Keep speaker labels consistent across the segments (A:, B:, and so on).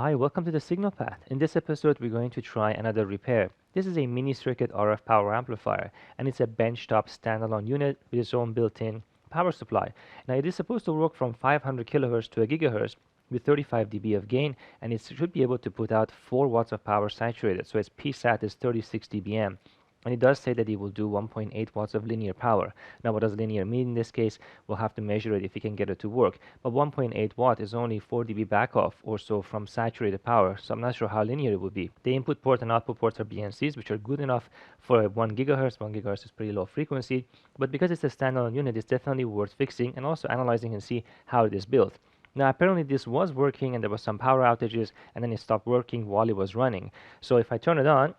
A: Hi, welcome to the Signal Path. In this episode, we're going to try another repair. This is a mini-circuit RF power amplifier, and it's a benchtop standalone unit with its own built-in power supply. Now, it is supposed to work from 500 kilohertz to a gigahertz with 35 dB of gain, and it should be able to put out 4 watts of power saturated. So its Psat is 36 dBm. And it does say that it will do 1.8 watts of linear power. Now, what does linear mean in this case? We'll have to measure it if we can get it to work. But 1.8 watt is only 4 dB back off or so from saturated power, so I'm not sure how linear it would be. The input port and output ports are BNCs, which are good enough for a 1 gigahertz. 1 gigahertz is pretty low frequency, but because it's a standalone unit, it's definitely worth fixing and also analyzing and see how it is built. Now, apparently this was working and there was some power outages, and then it stopped working while it was running. So if I turn it on,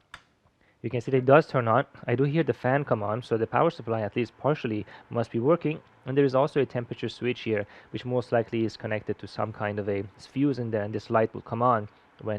A: you can see that it does turn on. I do hear the fan come on, so the power supply, at least partially, must be working. And there is also a temperature switch here, which most likely is connected to some kind of a fuse in there, and this light will come on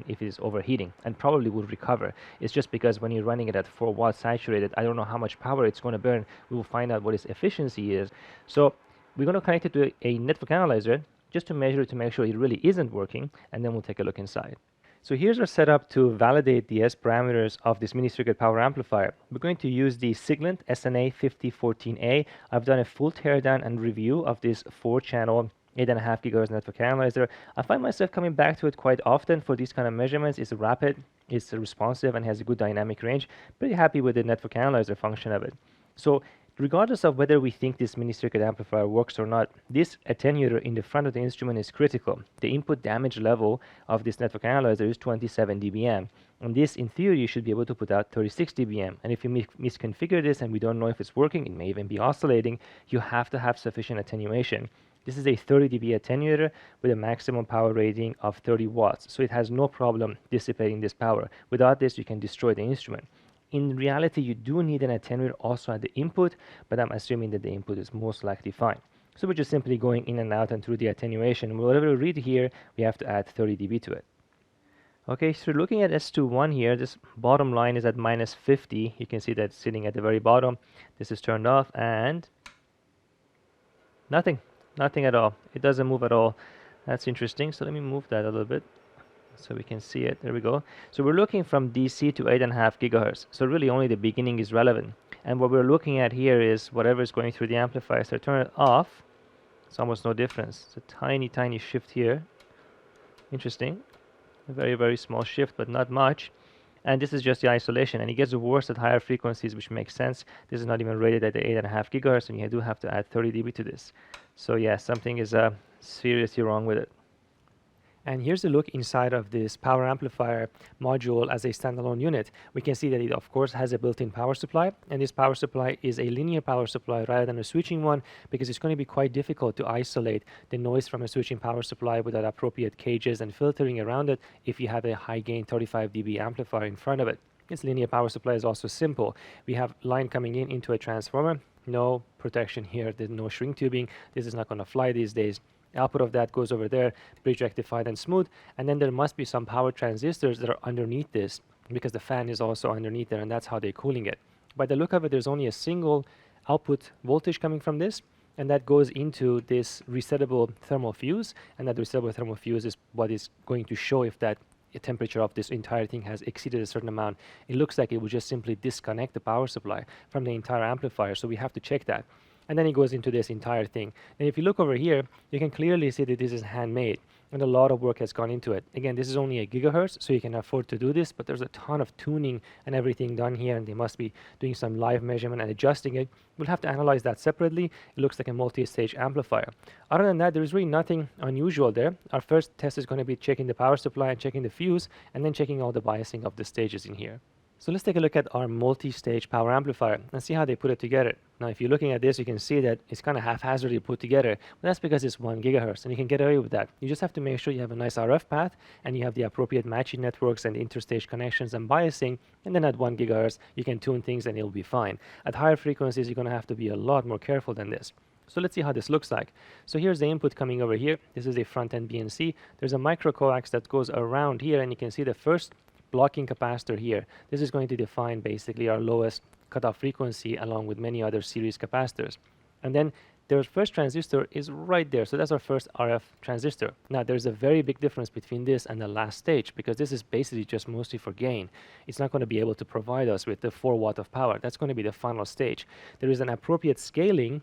A: if it is overheating, and probably will recover. It's just because when you're running it at 4 watts saturated, I don't know how much power it's going to burn. We will find out what its efficiency is. So we're going to connect it to a network analyzer just to measure it to make sure it really isn't working, and then we'll take a look inside. So here's our setup to validate the S parameters of this mini circuit power amplifier. We're going to use the Siglent SNA5014A. I've done a full teardown and review of this 4-channel 8.5 GHz network analyzer. I find myself coming back to it quite often for these kind of measurements. It's rapid, it's responsive, and has a good dynamic range. Pretty happy with the network analyzer function of it. So regardless of whether we think this mini circuit amplifier works or not, this attenuator in the front of the instrument is critical. The input damage level of this network analyzer is 27 dBm. And this, in theory, should be able to put out 36 dBm. And if you misconfigure this and we don't know if it's working, it may even be oscillating, you have to have sufficient attenuation. This is a 30 dB attenuator with a maximum power rating of 30 watts. So it has no problem dissipating this power. Without this, you can destroy the instrument. In reality, you do need an attenuator also at the input, but I'm assuming that the input is most likely fine. So we're just simply going in and out and through the attenuation. Whatever we read here, we have to add 30 dB to it. Okay, so looking at S21 here, this bottom line is at minus 50. You can see that sitting at the very bottom. This is turned off and nothing at all. It doesn't move at all. That's interesting. So let me move that a little bit so we can see it. There we go. So we're looking from DC to 8.5 gigahertz. So really only the beginning is relevant. And what we're looking at here is whatever is going through the amplifier. So I turn it off. It's almost no difference. It's a tiny shift here. Interesting. A very, very small shift, but not much. And this is just the isolation. And it gets worse at higher frequencies, which makes sense. This is not even rated at the 8.5 gigahertz, and you do have to add 30 dB to this. So yeah, something is seriously wrong with it. And here's a look inside of this power amplifier module as a standalone unit. We can see that it of course has a built-in power supply, and this power supply is a linear power supply rather than a switching one, because it's going to be quite difficult to isolate the noise from a switching power supply without appropriate cages and filtering around it if you have a high gain 35 dB amplifier in front of it. This linear power supply is also simple. We have line coming in into a transformer, no protection here, there's no shrink tubing. This is not going to fly these days. Output of that goes over there, bridge rectified and smooth, and then there must be some power transistors that are underneath this, because the fan is also underneath there, and that's how they're cooling it. By the look of it, there's only a single output voltage coming from this, and that goes into this resettable thermal fuse, and that resettable thermal fuse is what is going to show if that temperature of this entire thing has exceeded a certain amount. It looks like it will just simply disconnect the power supply from the entire amplifier, so we have to check that. And then it goes into this entire thing. And if you look over here, you can clearly see that this is handmade, and a lot of work has gone into it. Again, this is only a gigahertz, so you can afford to do this, but there's a ton of tuning and everything done here, and they must be doing some live measurement and adjusting it. We'll have to analyze that separately. It looks like a multi-stage amplifier. Other than that, there is really nothing unusual there. Our first test is going to be checking the power supply and checking the fuse, and then checking all the biasing of the stages in here. So let's take a look at our multi-stage power amplifier and see how they put it together. Now, if you're looking at this, you can see that it's kind of haphazardly put together. But that's because it's 1 gigahertz, and you can get away with that. You just have to make sure you have a nice RF path, and you have the appropriate matching networks and interstage connections and biasing, and then at 1 gigahertz, you can tune things and it'll be fine. At higher frequencies, you're going to have to be a lot more careful than this. So let's see how this looks like. So here's the input coming over here. This is a front-end BNC. There's a microcoax that goes around here, and you can see the first blocking capacitor here. This is going to define basically our lowest cutoff frequency along with many other series capacitors. And then their first transistor is right there. So that's our first RF transistor. Now there's a very big difference between this and the last stage, because this is basically just mostly for gain. It's not going to be able to provide us with the 4 watt of power. That's going to be the final stage. There is an appropriate scaling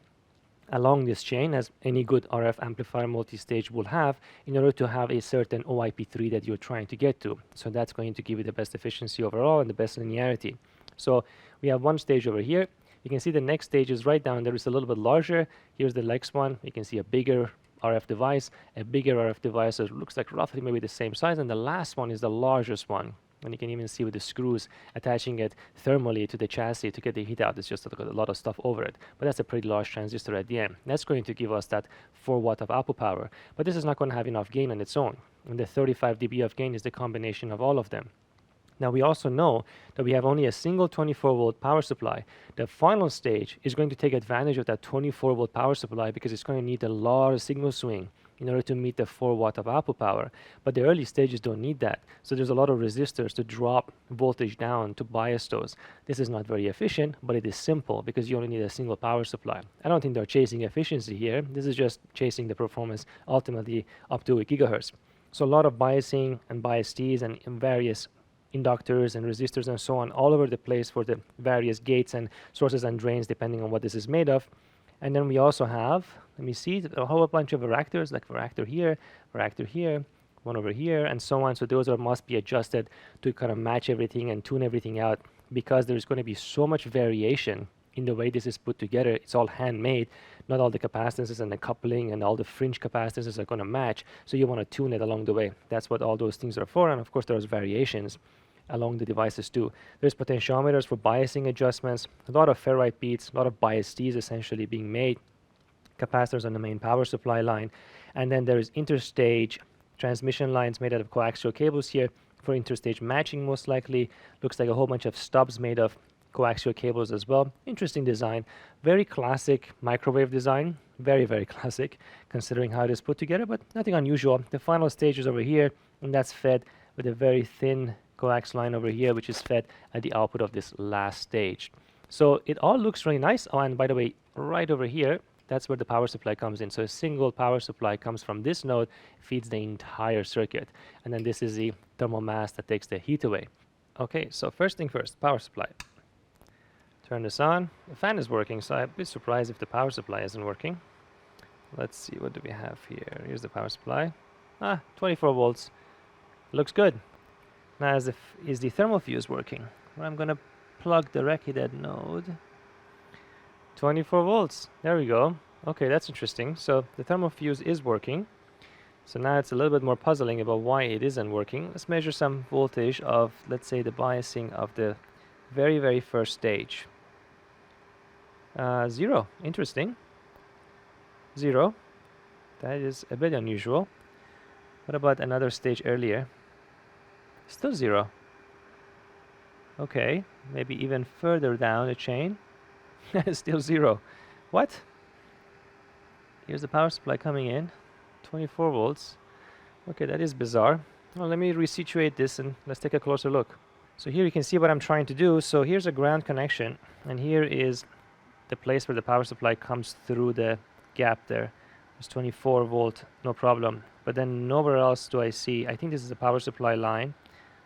A: along this chain, as any good RF amplifier multi-stage will have, in order to have a certain OIP3 that you're trying to get to. So that's going to give you the best efficiency overall and the best linearity. So we have one stage over here. You can see the next stage is right down there. It's a little bit larger. Here's the next one. You can see a bigger RF device, a bigger RF device. So it looks like roughly maybe the same size. And the last one is the largest one. And you can even see with the screws attaching it thermally to the chassis to get the heat out. It's just a lot of stuff over it. But that's a pretty large transistor at the end. That's going to give us that 4 watt of output power. But this is not going to have enough gain on its own. And the 35 dB of gain is the combination of all of them. Now we also know that we have only a single 24 volt power supply. The final stage is going to take advantage of that 24 volt power supply because it's going to need a lot of signal swing in order to meet the 4 watt of output power. But the early stages don't need that. So there's a lot of resistors to drop voltage down to bias those. This is not very efficient, but it is simple because you only need a single power supply. I don't think they're chasing efficiency here. This is just chasing the performance ultimately up to 8 gigahertz. So a lot of biasing and bias Ts and various inductors and resistors and so on all over the place for the various gates and sources and drains depending on what this is made of. And then we also have, let me see, a whole bunch of varactors, like varactor here, one over here, and so on. So those must be adjusted to kind of match everything and tune everything out, because there's going to be so much variation in the way this is put together. It's all handmade. Not all the capacitances and the coupling and all the fringe capacitances are going to match. So you want to tune it along the way. That's what all those things are for. And of course, there's variations along the devices too. There's potentiometers for biasing adjustments, a lot of ferrite beads, a lot of bias Ts essentially being made, capacitors on the main power supply line, and then there's interstage transmission lines made out of coaxial cables here for interstage matching most likely. Looks like a whole bunch of stubs made of coaxial cables as well. Interesting design, very classic microwave design, very, very classic considering how it is put together, but nothing unusual. The final stage is over here, and that's fed with a very thin coax line over here, which is fed at the output of this last stage. So it all looks really nice. Oh, and by the way, right over here, that's where the power supply comes in. So a single power supply comes from this node, feeds the entire circuit. And then this is the thermal mass that takes the heat away. Okay, so first thing first, power supply. Turn this on. The fan is working, so I'm a bit surprised if the power supply isn't working. Let's see, what do we have here? Here's the power supply. 24 volts. Looks good. Now, is the thermal fuse working? Well, I'm going to plug directly that node. 24 volts. There we go. Okay, that's interesting. So the thermal fuse is working. So now it's a little bit more puzzling about why it isn't working. Let's measure some voltage of, let's say, the biasing of the very, very first stage. 0. Interesting. 0. That is a bit unusual. What about another stage earlier? Still 0. Okay, maybe even further down the chain. Still 0. What? Here's the power supply coming in. 24 volts. Okay, that is bizarre. Well, let me resituate this and let's take a closer look. So here you can see what I'm trying to do. So here's a ground connection, and here is the place where the power supply comes through the gap there. It's 24 volt, no problem. But then nowhere else do I see. I think this is a power supply line.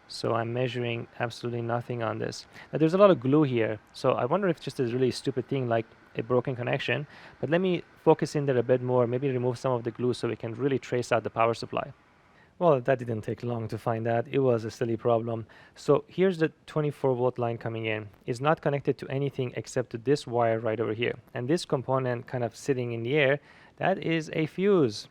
A: So I'm measuring absolutely nothing on this. Now there's a lot of glue here. So I wonder if it's just a really stupid thing like a broken connection. But let me focus in there a bit more, maybe remove some of the glue so we can really trace out the power supply. Well, that didn't take long to find out. It was a silly problem. So here's the 24 volt line coming in. It's not connected to anything except to this wire right over here. And this component kind of sitting in the air, that is a fuse.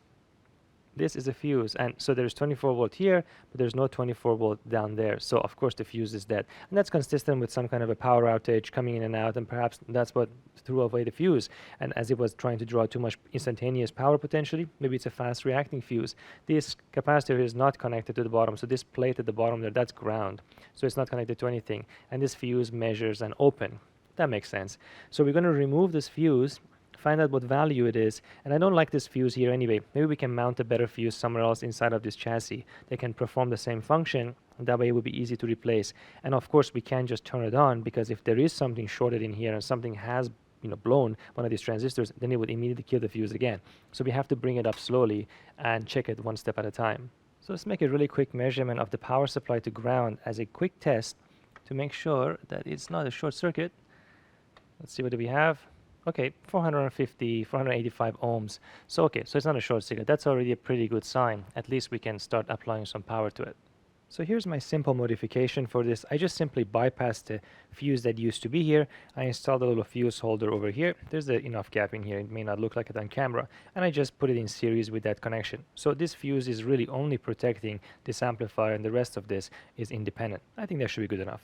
A: This is a fuse, and so there's 24 volt here, but there's no 24 volt down there. So of course the fuse is dead, and that's consistent with some kind of a power outage coming in and out, and perhaps that's what threw away the fuse. And as it was trying to draw too much instantaneous power potentially, maybe it's a fast reacting fuse. This capacitor is not connected to the bottom, so this plate at the bottom there, that's ground, so it's not connected to anything. And this fuse measures an open. That makes sense. So we're going to remove this fuse, find out what value it is, and I don't like this fuse here anyway. Maybe we can mount a better fuse somewhere else inside of this chassis that can perform the same function, and that way it would be easy to replace. And of course we can't just turn it on, because if there is something shorted in here and something has blown, one of these transistors, then it would immediately kill the fuse again. So we have to bring it up slowly and check it one step at a time. So let's make a really quick measurement of the power supply to ground as a quick test to make sure that it's not a short circuit. Let's see, what do we have? Okay, 485 ohms. So okay, so it's not a short circuit. That's already a pretty good sign. At least we can start applying some power to it. So here's my simple modification for this. I just simply bypassed the fuse that used to be here. I installed a little fuse holder over here. There's enough gap in here. It may not look like it on camera. And I just put it in series with that connection. So this fuse is really only protecting this amplifier, and the rest of this is independent. I think that should be good enough.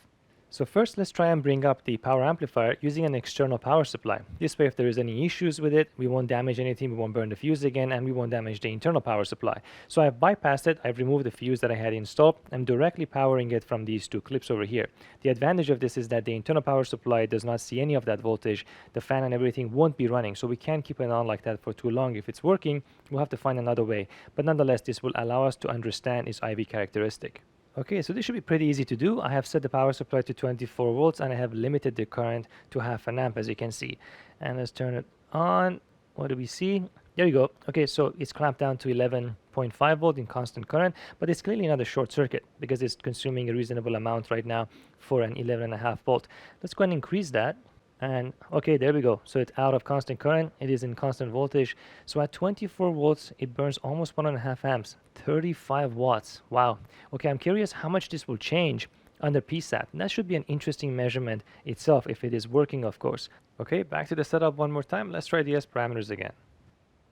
A: So first, let's try and bring up the power amplifier using an external power supply. This way, if there is any issues with it, we won't damage anything, we won't burn the fuse again, and we won't damage the internal power supply. So I've bypassed it, I've removed the fuse that I had installed. I'm directly powering it from these two clips over here. The advantage of this is that the internal power supply does not see any of that voltage. The fan and everything won't be running, so we can't keep it on like that for too long. If it's working, we'll have to find another way. But nonetheless, this will allow us to understand its IV characteristic. Okay, so this should be pretty easy to do. I have set the power supply to 24 volts and I have limited the current to 1/2 amp, as you can see. And let's turn it on. What do we see? There you go. Okay, so it's clamped down to 11.5 volt in constant current, but it's clearly not a short circuit because it's consuming a reasonable amount right now for an 11.5 volt. Let's go and increase that. And okay, there we go. So it's out of constant current, it is in constant voltage. So at 24 volts it burns almost 1.5 amps, 35 watts. Wow. Okay, I'm curious how much this will change under Psat. And that should be an interesting measurement itself, if it is working, of course. Okay, back to the setup one more time. Let's try the S parameters again.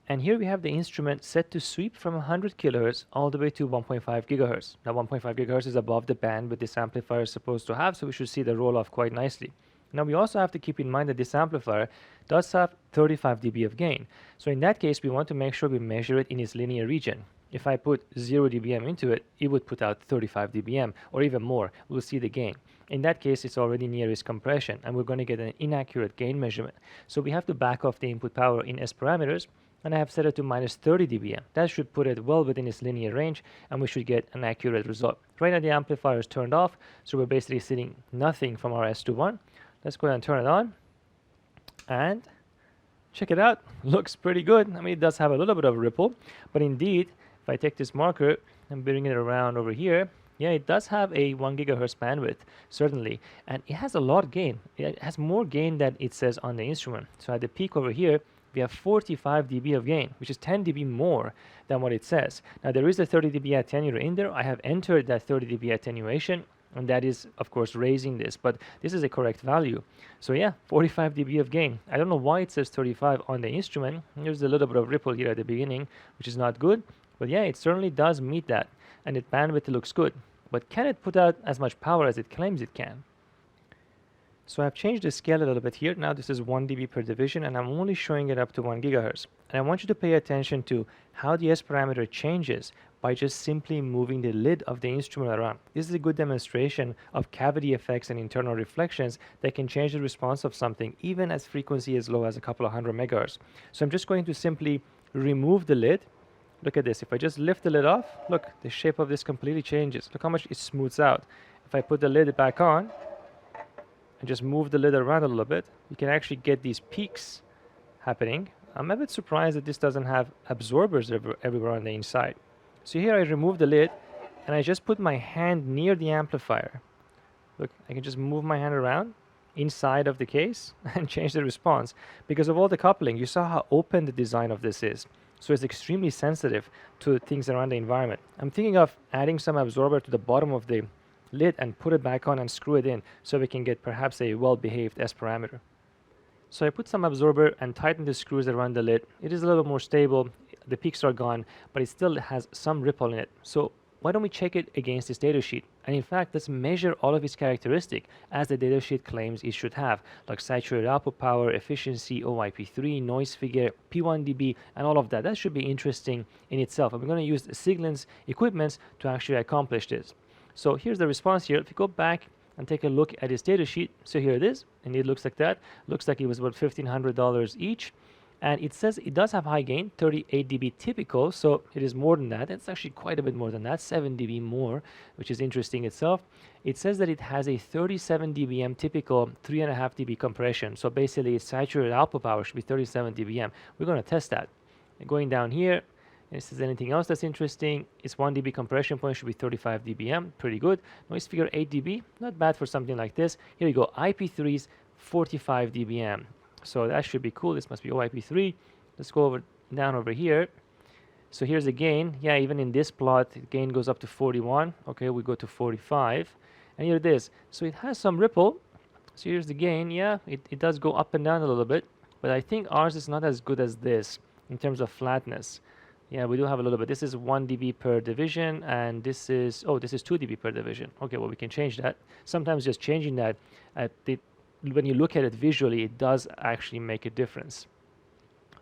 A: And here we have the instrument set to sweep from 100 kilohertz all the way to 1.5 gigahertz. Now 1.5 gigahertz is above the band that this amplifier is supposed to have, so we should see the roll off quite nicely. Now we also have to keep in mind that this amplifier does have 35 dB of gain. So in that case, we want to make sure we measure it in its linear region. If I put 0 dBm into it, it would put out 35 dBm or even more. We'll see the gain. In that case, it's already near its compression and we're going to get an inaccurate gain measurement. So we have to back off the input power in S parameters, and I have set it to minus 30 dBm. That should put it well within its linear range and we should get an accurate result. Right now the amplifier is turned off, so we're basically seeing nothing from our S21. Let's go ahead and turn it on and check it out. Looks pretty good. I mean, it does have a little bit of a ripple, but indeed, if I take this marker and bring it around over here, yeah, it does have a 1 gigahertz bandwidth, certainly, and it has a lot of gain. It has more gain than it says on the instrument. So at the peak over here, we have 45 dB of gain, which is 10 dB more than what it says. Now, there is a 30 dB attenuator in there. I have entered that 30 dB attenuation, and that is, of course, raising this, but this is a correct value. So yeah, 45 dB of gain. I don't know why it says 35 on the instrument. There's a little bit of ripple here at the beginning, which is not good, but yeah, it certainly does meet that, and its bandwidth looks good. But can it put out as much power as it claims it can? So I've changed the scale a little bit here. Now this is 1 dB per division, and I'm only showing it up to 1 gigahertz. And I want you to pay attention to how the S parameter changes by just simply moving the lid of the instrument around. This is a good demonstration of cavity effects and internal reflections that can change the response of something even as frequency as low as a couple of 100 megahertz. So I'm just going to simply remove the lid. Look at this. If I just lift the lid off, look, the shape of this completely changes. Look how much it smooths out. If I put the lid back on and just move the lid around a little bit, you can actually get these peaks happening. I'm a bit surprised that this doesn't have absorbers everywhere on the inside. So here I remove the lid and I just put my hand near the amplifier. Look, I can just move my hand around inside of the case and change the response. Because of all the coupling, you saw how open the design of this is. So it's extremely sensitive to things around the environment. I'm thinking of adding some absorber to the bottom of the lid and put it back on and screw it in so we can get perhaps a well-behaved S parameter. So I put some absorber and tighten the screws around the lid. It is a little more stable. The peaks are gone, but it still has some ripple in it. So why don't we check it against this datasheet? And in fact, let's measure all of its characteristics as the datasheet claims it should have, like saturated output power, efficiency, OIP3, noise figure, P1dB, and all of that. That should be interesting in itself. And we're going to use Siglin's equipments to actually accomplish this. So here's the response here. If you go back and take a look at its datasheet, so here it is, and it looks like that. Looks like it was about $1,500 each. And it says it does have high gain, 38 dB typical, so it is more than that. It's actually quite a bit more than that, 7 dB more, which is interesting itself. It says that it has a 37 dBm typical 3.5 dB compression, so basically its saturated output power should be 37 dBm. We're going to test that. And going down here, if there's anything else that's interesting, its 1 dB compression point should be 35 dBm, pretty good. Noise figure 8 dB, not bad for something like this. Here you go, IP3's 45 dBm. So that should be cool. This must be OIP3. Let's go down over here. So here's the gain. Yeah, even in this plot, the gain goes up to 41. Okay, we go to 45. And here it is. So it has some ripple. So here's the gain. Yeah, it does go up and down a little bit. But I think ours is not as good as this in terms of flatness. Yeah, we do have a little bit. This is 1 dB per division, and this is, oh, this is 2 dB per division. Okay, well, we can change that. Sometimes just changing that when you look at it visually, it does actually make a difference.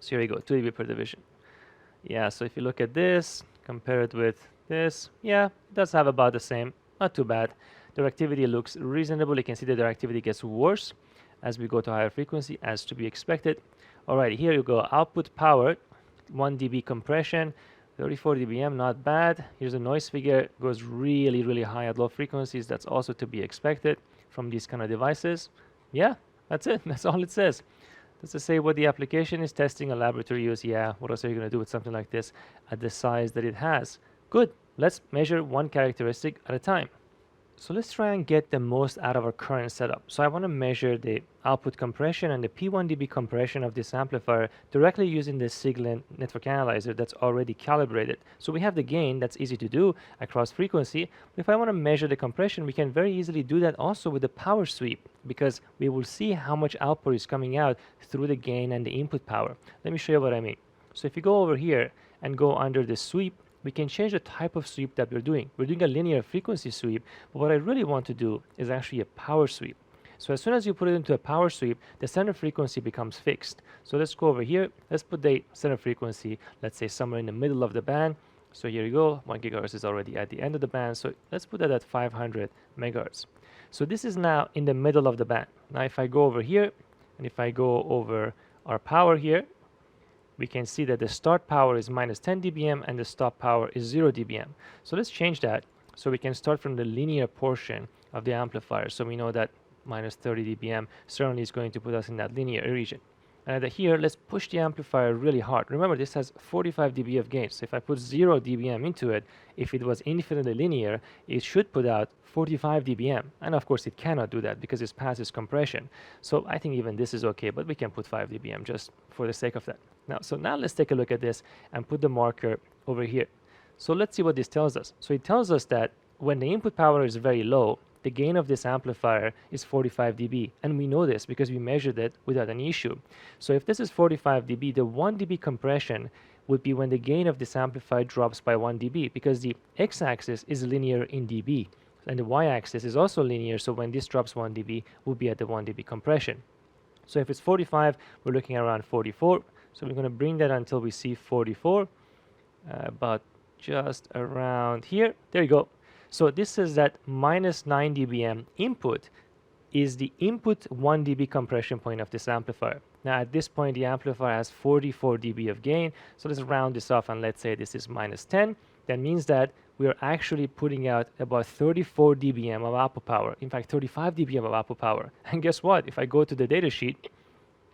A: So here you go, 2 dB per division. Yeah, so if you look at this, compare it with this, yeah, it does have about the same, not too bad. Directivity looks reasonable. You can see the directivity gets worse as we go to higher frequency, as to be expected. All right, here you go, output power, 1 dB compression, 34 dBm, not bad. Here's the noise figure, goes really, really high at low frequencies. That's also to be expected from these kind of devices. Yeah, that's it. That's all it says. Does it say what the application is? Testing a laboratory use. Yeah, what else are you going to do with something like this at the size that it has? Good. Let's measure one characteristic at a time. So let's try and get the most out of our current setup. So I want to measure the output compression and the P1 dB compression of this amplifier directly using the Siglent network analyzer that's already calibrated. So we have the gain, that's easy to do across frequency. But if I want to measure the compression, we can very easily do that also with the power sweep, because we will see how much output is coming out through the gain and the input power. Let me show you what I mean. So if you go over here and go under the sweep, we can change the type of sweep that we're doing. We're doing a linear frequency sweep, but what I really want to do is actually a power sweep. So as soon as you put it into a power sweep, the center frequency becomes fixed. So let's go over here. Let's put the center frequency, let's say somewhere in the middle of the band. So here you go, 1 gigahertz is already at the end of the band. So let's put that at 500 megahertz. So this is now in the middle of the band. Now if I go over here, and if I go over our power here, we can see that the start power is minus 10 dBm and the stop power is 0 dBm. So let's change that so we can start from the linear portion of the amplifier. So we know that minus 30 dBm certainly is going to put us in that linear region. And here, let's push the amplifier really hard. Remember, this has 45 dB of gain. So if I put 0 dBm into it, if it was infinitely linear, it should put out 45 dBm. And of course, it cannot do that because it passes compression. So I think even this is okay, but we can put 5 dBm just for the sake of that. Now let's take a look at this and put the marker over here. So let's see what this tells us. So it tells us that when the input power is very low, the gain of this amplifier is 45 dB. And we know this because we measured it without any issue. So if this is 45 dB, the 1 dB compression would be when the gain of this amplifier drops by 1 dB, because the x-axis is linear in dB. And the y-axis is also linear, so when this drops 1 dB, we'll be at the 1 dB compression. So if it's 45, we're looking around 44. So we're going to bring that until we see 44, about just around here. There you go. So this says that minus 9 dBm input is the input 1 dB compression point of this amplifier. Now at this point, the amplifier has 44 dB of gain. So let's round this off and let's say this is minus 10. That means that we are actually putting out about 34 dBm of output power. In fact, 35 dBm of output power. And guess what? If I go to the data sheet,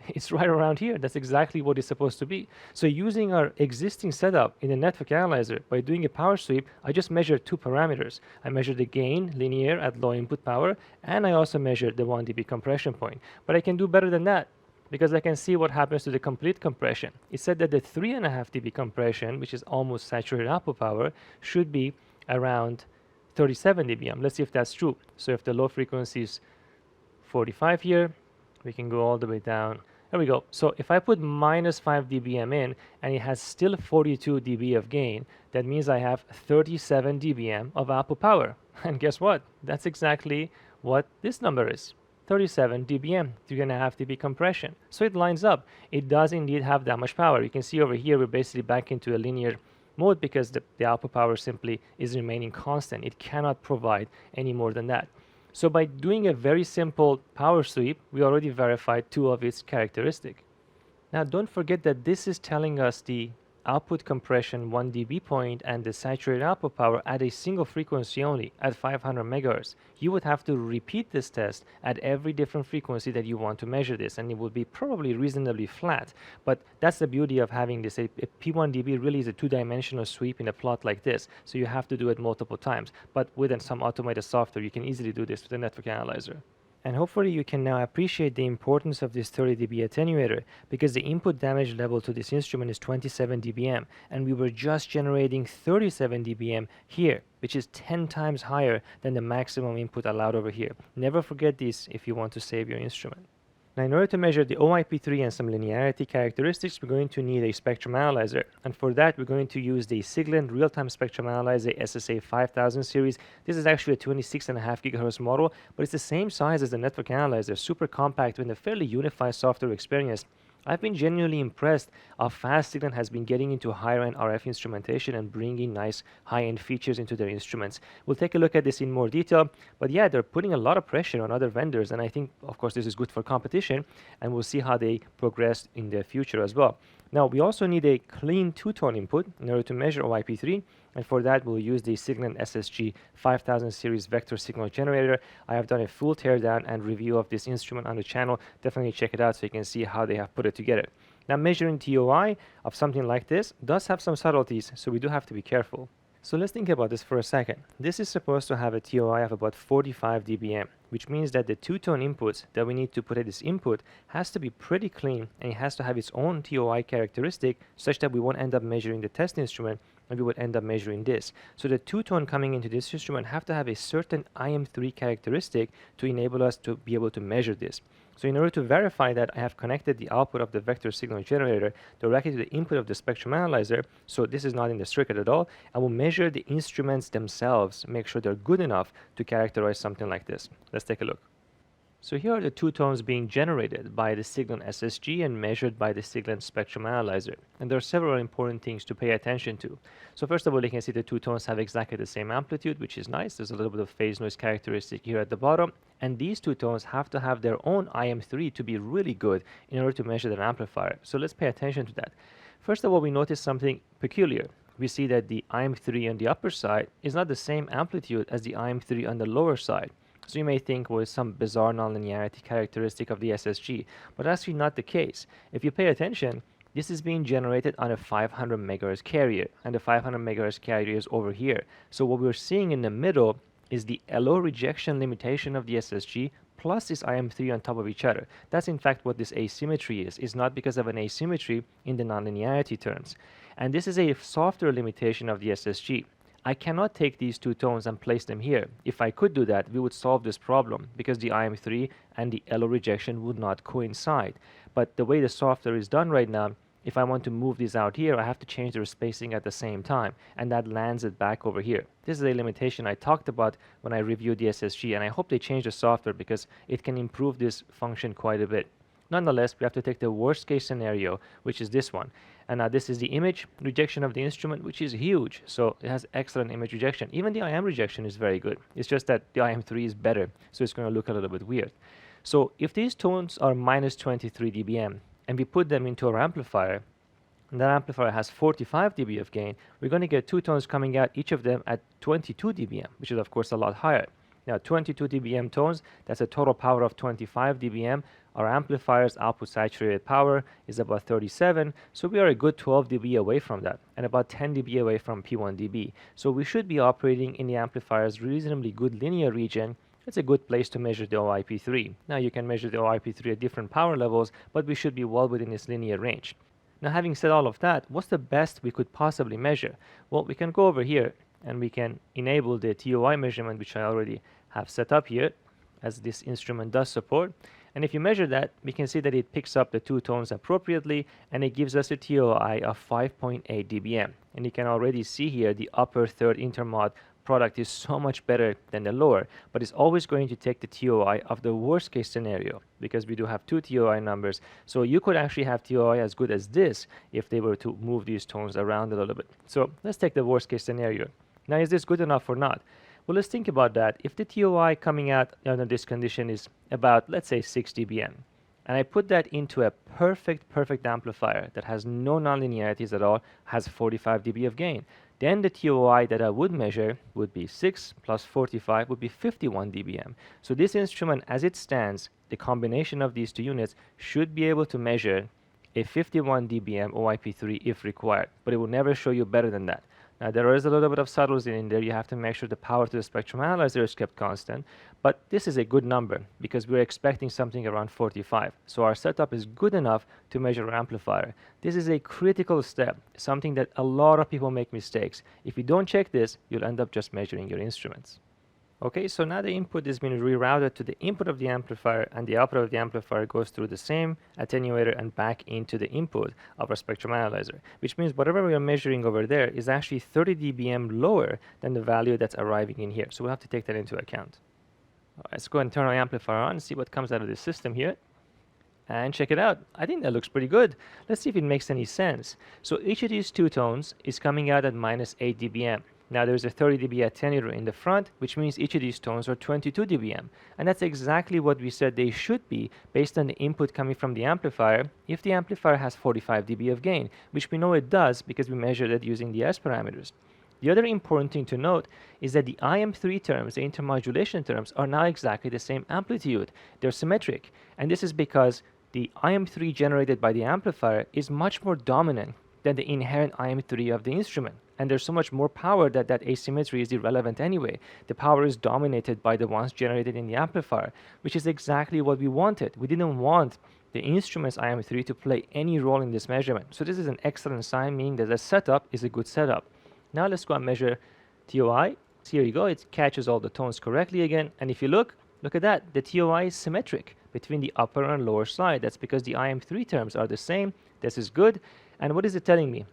A: it's right around here. That's exactly what it's supposed to be. So using our existing setup in the network analyzer, by doing a power sweep, I just measured 2 parameters. I measured the gain linear at low input power, and I also measured the 1 dB compression point. But I can do better than that, because I can see what happens to the complete compression. It said that the 3.5 dB compression, which is almost saturated output power, should be around 37 dBm. Let's see if that's true. So if the low frequency is 45 here, we can go all the way down. There we go. So if I put minus 5 dBm in and it has still 42 dB of gain, that means I have 37 dBm of output power. And guess what? That's exactly what this number is. 37 dBm, 3.5 dB compression. So it lines up. It does indeed have that much power. You can see over here, we're basically back into a linear mode because the output power simply is remaining constant. It cannot provide any more than that. So by doing a very simple power sweep, we already verified 2 of its characteristics. Now don't forget that this is telling us the output compression 1 dB point and the saturated output power at a single frequency only at 500 megahertz. You would have to repeat this test at every different frequency that you want to measure this, and it would be probably reasonably flat. But that's the beauty of having this. A P1 dB really is a two-dimensional sweep in a plot like this, so you have to do it multiple times. But with some automated software, you can easily do this with a network analyzer. And hopefully you can now appreciate the importance of this 30 dB attenuator, because the input damage level to this instrument is 27 dBm, and we were just generating 37 dBm here, which is 10 times higher than the maximum input allowed over here. Never forget this if you want to save your instrument. Now, in order to measure the OIP3 and some linearity characteristics, we're going to need a spectrum analyzer. And for that, we're going to use the Siglent real-time spectrum analyzer SSA 5000 series. This is actually a 26.5 gigahertz model, but it's the same size as the network analyzer, super compact with a fairly unified software experience. I've been genuinely impressed how fast Siglent has been getting into higher-end RF instrumentation and bringing nice high-end features into their instruments. We'll take a look at this in more detail, but yeah, they're putting a lot of pressure on other vendors, and I think, of course, this is good for competition, and we'll see how they progress in the future as well. Now, we also need a clean two-tone input in order to measure OIP3, and for that, we'll use the Siglent SSG 5000 series vector signal generator. I have done a full teardown and review of this instrument on the channel. Definitely check it out so you can see how they have put it together. Now, measuring TOI of something like this does have some subtleties, so we do have to be careful. So let's think about this for a second. This is supposed to have a TOI of about 45 dBm, which means that the two-tone inputs that we need to put at this input has to be pretty clean, and it has to have its own TOI characteristic such that we won't end up measuring the test instrument and we would end up measuring this. So the two-tone coming into this instrument have to have a certain IM3 characteristic to enable us to be able to measure this. So in order to verify that, I have connected the output of the vector signal generator directly to the input of the spectrum analyzer. So this is not in the circuit at all. I will measure the instruments themselves, make sure they're good enough to characterize something like this. Let's take a look. So here are the two tones being generated by the Siglent SSG and measured by the Siglent spectrum analyzer. And there are several important things to pay attention to. So first of all, you can see the two tones have exactly the same amplitude, which is nice. There's a little bit of phase noise characteristic here at the bottom. And these two tones have to have their own IM3 to be really good in order to measure their amplifier. So let's pay attention to that. First of all, we notice something peculiar. We see that the IM3 on the upper side is not the same amplitude as the IM3 on the lower side. So you may think, well, some bizarre nonlinearity characteristic of the SSG, but that's actually not the case. If you pay attention, this is being generated on a 500 megahertz carrier, and the 500 megahertz carrier is over here. So what we're seeing in the middle is the LO rejection limitation of the SSG plus this IM3 on top of each other. That's in fact what this asymmetry is. It's not because of an asymmetry in the nonlinearity terms. And this is a software limitation of the SSG. I cannot take these two tones and place them here. If I could do that, we would solve this problem because the IM3 and the LO rejection would not coincide. But the way the software is done right now, if I want to move these out here, I have to change their spacing at the same time, and that lands it back over here. This is a limitation I talked about when I reviewed the SSG, and I hope they change the software because it can improve this function quite a bit. Nonetheless, we have to take the worst case scenario, which is this one. And now this is the image rejection of the instrument, which is huge. So it has excellent image rejection. Even the IM rejection is very good. It's just that the IM3 is better, so it's going to look a little bit weird. So if these tones are minus 23 dBm, and we put them into our amplifier, and that amplifier has 45 dB of gain, we're going to get two tones coming out, each of them at 22 dBm, which is of course a lot higher. Now 22 dBm tones, that's a total power of 25 dBm. Our amplifier's output saturated power is about 37, so we are a good 12 dB away from that, and about 10 dB away from P1 dB. So we should be operating in the amplifier's reasonably good linear region. It's a good place to measure the OIP3. Now you can measure the OIP3 at different power levels, but we should be well within its linear range. Now having said all of that, what's the best we could possibly measure? Well, we can go over here and we can enable the TOI measurement, which I already have set up here, as this instrument does support. And if you measure that, we can see that it picks up the two tones appropriately, and it gives us a TOI of 5.8 dBm. And you can already see here the upper third intermod product is so much better than the lower, but it's always going to take the TOI of the worst case scenario because we do have two TOI numbers. So you could actually have TOI as good as this if they were to move these tones around a little bit. So let's take the worst case scenario. Now, is this good enough or not? Well, let's think about that. If the TOI coming out under this condition is about, let's say, 6 dBm, and I put that into a perfect amplifier that has no nonlinearities at all, has 45 dB of gain, then the TOI that I would measure would be 6 plus 45 would be 51 dBm. So this instrument, as it stands, the combination of these two units should be able to measure a 51 dBm OIP3 if required, but it will never show you better than that. Now there is a little bit of subtlety in there. You have to make sure the power to the spectrum analyzer is kept constant, but this is a good number because we're expecting something around 45. So our setup is good enough to measure our amplifier. This is a critical step, something that a lot of people make mistakes. If you don't check this, you'll end up just measuring your instruments. Okay, so now the input has been rerouted to the input of the amplifier, and the output of the amplifier goes through the same attenuator and back into the input of our spectrum analyzer, which means whatever we are measuring over there is actually 30 dBm lower than the value that's arriving in here. So we'll have to take that into account. Let's go and turn our amplifier on and see what comes out of the system here. And check it out. I think that looks pretty good. Let's see if it makes any sense. So each of these two tones is coming out at minus 8 dBm. Now there's a 30 dB attenuator in the front, which means each of these tones are 22 dBm. And that's exactly what we said they should be based on the input coming from the amplifier if the amplifier has 45 dB of gain, which we know it does because we measured it using the S parameters. The other important thing to note is that the IM3 terms, the intermodulation terms, are not exactly the same amplitude. They're symmetric. And this is because the IM3 generated by the amplifier is much more dominant than the inherent IM3 of the instrument. And there's so much more power that that asymmetry is irrelevant anyway. The power is dominated by the ones generated in the amplifier, which is exactly what we wanted. We didn't want the instrument's IM3 to play any role in this measurement. So this is an excellent sign, meaning that the setup is a good setup. Now let's go and measure TOI. So here you go, it catches all the tones correctly again. And if you look at that, the TOI is symmetric between the upper and lower side. That's because the IM3 terms are the same. This is good. And what is it telling me?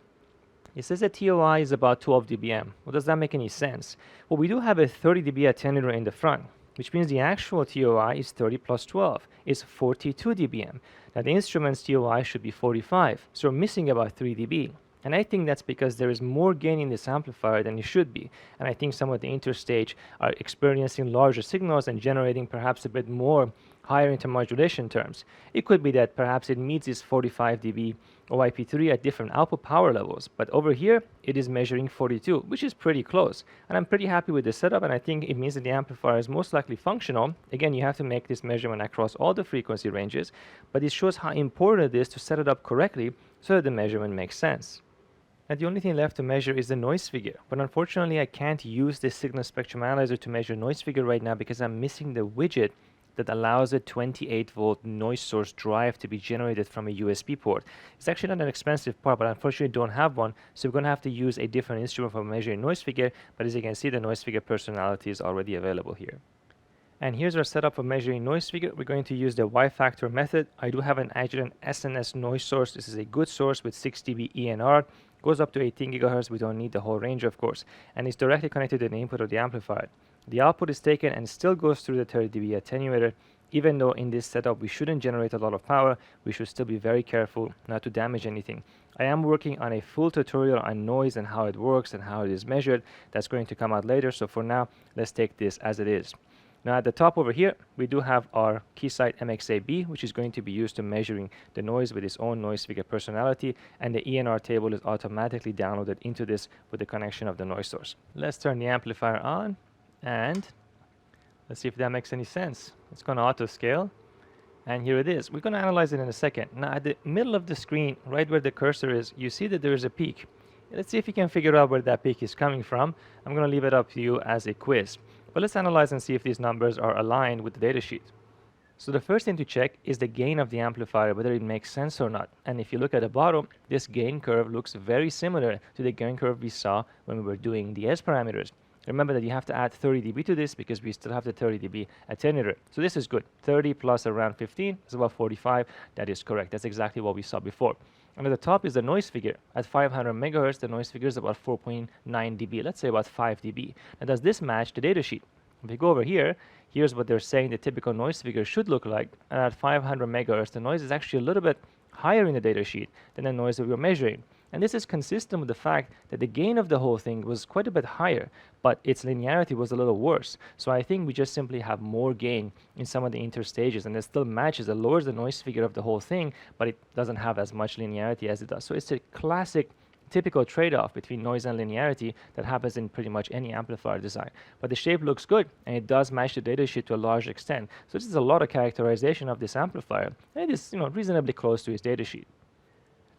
A: It says that TOI is about 12 dBm. Well, does that make any sense? Well, we do have a 30 dB attenuator in the front, which means the actual TOI is 30 plus 12, is 42 dBm. Now, the instrument's TOI should be 45, so we're missing about 3 dB. And I think that's because there is more gain in this amplifier than it should be. And I think some of the interstage are experiencing larger signals and generating perhaps a bit more higher intermodulation terms. It could be that perhaps it meets this 45 dB OIP3 at different output power levels, but over here it is measuring 42, which is pretty close. And I'm pretty happy with the setup, and I think it means that the amplifier is most likely functional. Again, you have to make this measurement across all the frequency ranges, but it shows how important it is to set it up correctly so that the measurement makes sense. And the only thing left to measure is the noise figure, but unfortunately I can't use this signal spectrum analyzer to measure noise figure right now because I'm missing the widget that allows a 28-volt noise source drive to be generated from a USB port. It's actually not an expensive part, but unfortunately don't have one, so we're going to have to use a different instrument for measuring noise figure, but as you can see, the noise figure personality is already available here. And here's our setup for measuring noise figure. We're going to use the Y-factor method. I do have an Agilent SNS noise source. This is a good source with 6 dB ENR. Goes up to 18 GHz. We don't need the whole range, of course. And it's directly connected to the input of the amplifier. The output is taken and still goes through the 30 dB attenuator. Even though in this setup we shouldn't generate a lot of power, we should still be very careful not to damage anything. I am working on a full tutorial on noise and how it works and how it is measured. That's going to come out later. So for now, let's take this as it is. Now at the top over here, we do have our Keysight MXAB, which is going to be used to measuring the noise with its own noise figure personality, and the ENR table is automatically downloaded into this with the connection of the noise source. Let's turn the amplifier on, and let's see if that makes any sense. It's going to auto scale, and here it is. We're going to analyze it in a second. Now at the middle of the screen, right where the cursor is, you see that there is a peak. Let's see if you can figure out where that peak is coming from. I'm going to leave it up to you as a quiz. But let's analyze and see if these numbers are aligned with the datasheet. So the first thing to check is the gain of the amplifier, whether it makes sense or not. And if you look at the bottom, this gain curve looks very similar to the gain curve we saw when we were doing the S parameters. Remember that you have to add 30 dB to this because we still have the 30 dB attenuator. So this is good. 30 plus around 15 is about 45. That is correct. That's exactly what we saw before. And at the top is the noise figure. At 500 megahertz, the noise figure is about 4.9 dB. Let's say about 5 dB. Now, does this match the datasheet? If we go over here, here's what they're saying the typical noise figure should look like. And at 500 megahertz, the noise is actually a little bit higher in the datasheet than the noise that we're measuring. And this is consistent with the fact that the gain of the whole thing was quite a bit higher, but its linearity was a little worse. So I think we just simply have more gain in some of the interstages, and it still matches. It lowers the noise figure of the whole thing, but it doesn't have as much linearity as it does. So it's a classic typical trade-off between noise and linearity that happens in pretty much any amplifier design. But the shape looks good, and it does match the datasheet to a large extent. So this is a lot of characterization of this amplifier, and it is, reasonably close to its datasheet.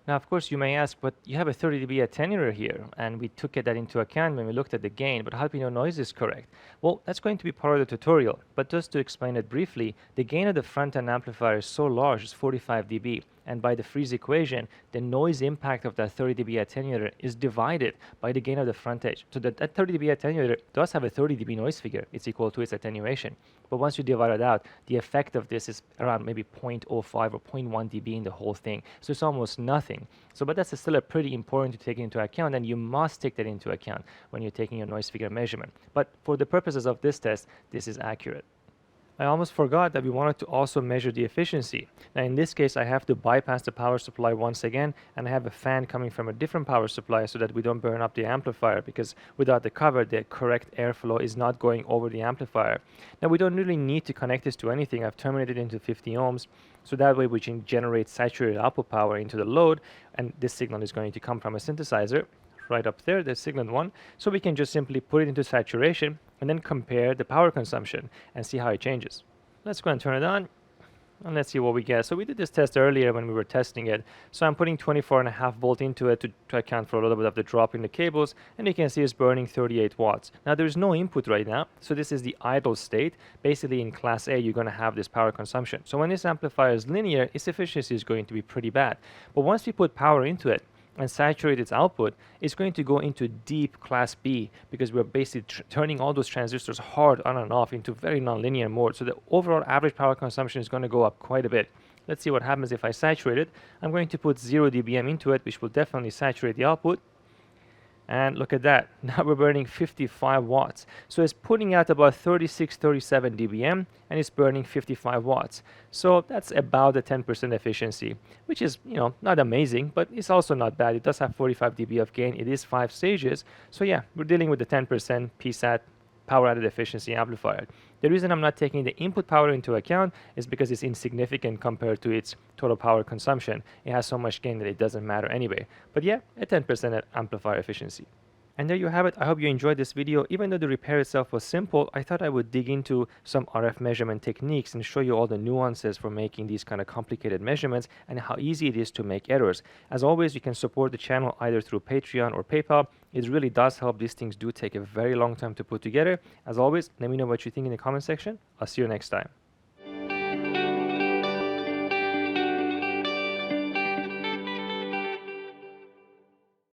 A: Now, of course, you may ask, but you have a 30 dB attenuator here, and we took that into account when we looked at the gain, but how do we know noise is correct? Well, that's going to be part of the tutorial, but just to explain it briefly, the gain of the front-end amplifier is so large, it's 45 dB, and by the Friese equation, the noise impact of that 30 dB attenuator is divided by the gain of the front edge. So that 30 dB attenuator does have a 30 dB noise figure. It's equal to its attenuation. But once you divide it out, the effect of this is around maybe 0.05 or 0.1 dB in the whole thing. So it's almost nothing. So, but that's still a pretty important to take into account, and you must take that into account when you're taking your noise figure measurement. But for the purposes of this test, this is accurate. I almost forgot that we wanted to also measure the efficiency. Now in this case, I have to bypass the power supply once again, and I have a fan coming from a different power supply so that we don't burn up the amplifier, because without the cover, the correct airflow is not going over the amplifier. Now we don't really need to connect this to anything. I've terminated into 50 ohms, so that way we can generate saturated output power into the load, and this signal is going to come from a synthesizer right up there, the signal 1. So we can just simply put it into saturation and then compare the power consumption and see how it changes. Let's go and turn it on, and let's see what we get. So we did this test earlier when we were testing it. So I'm putting 24.5 volt into it to account for a little bit of the drop in the cables, and you can see it's burning 38 watts. Now there's no input right now, so this is the idle state. Basically in class A, you're going to have this power consumption. So when this amplifier is linear, its efficiency is going to be pretty bad. But once we put power into it and saturate its output, it's going to go into deep class B, because we're basically turning all those transistors hard on and off into very nonlinear mode. So the overall average power consumption is going to go up quite a bit. Let's see what happens if I saturate it. I'm going to put 0 dBm into it, which will definitely saturate the output. And look at that, now we're burning 55 watts. So it's putting out about 36, 37 dBm, and it's burning 55 watts. So that's about a 10% efficiency, which is, not amazing, but it's also not bad. It does have 45 dB of gain. It is 5 stages. So yeah, we're dealing with the 10% Psat power added efficiency amplifier. The reason I'm not taking the input power into account is because it's insignificant compared to its total power consumption. It has so much gain that it doesn't matter anyway. But yeah, a 10% amplifier efficiency. And there you have it. I hope you enjoyed this video. Even though the repair itself was simple, I thought I would dig into some RF measurement techniques and show you all the nuances for making these kind of complicated measurements and how easy it is to make errors. As always, you can support the channel either through Patreon or PayPal. It really does help. These things do take a very long time to put together. As always, let me know what you think in the comment section. I'll see you next time.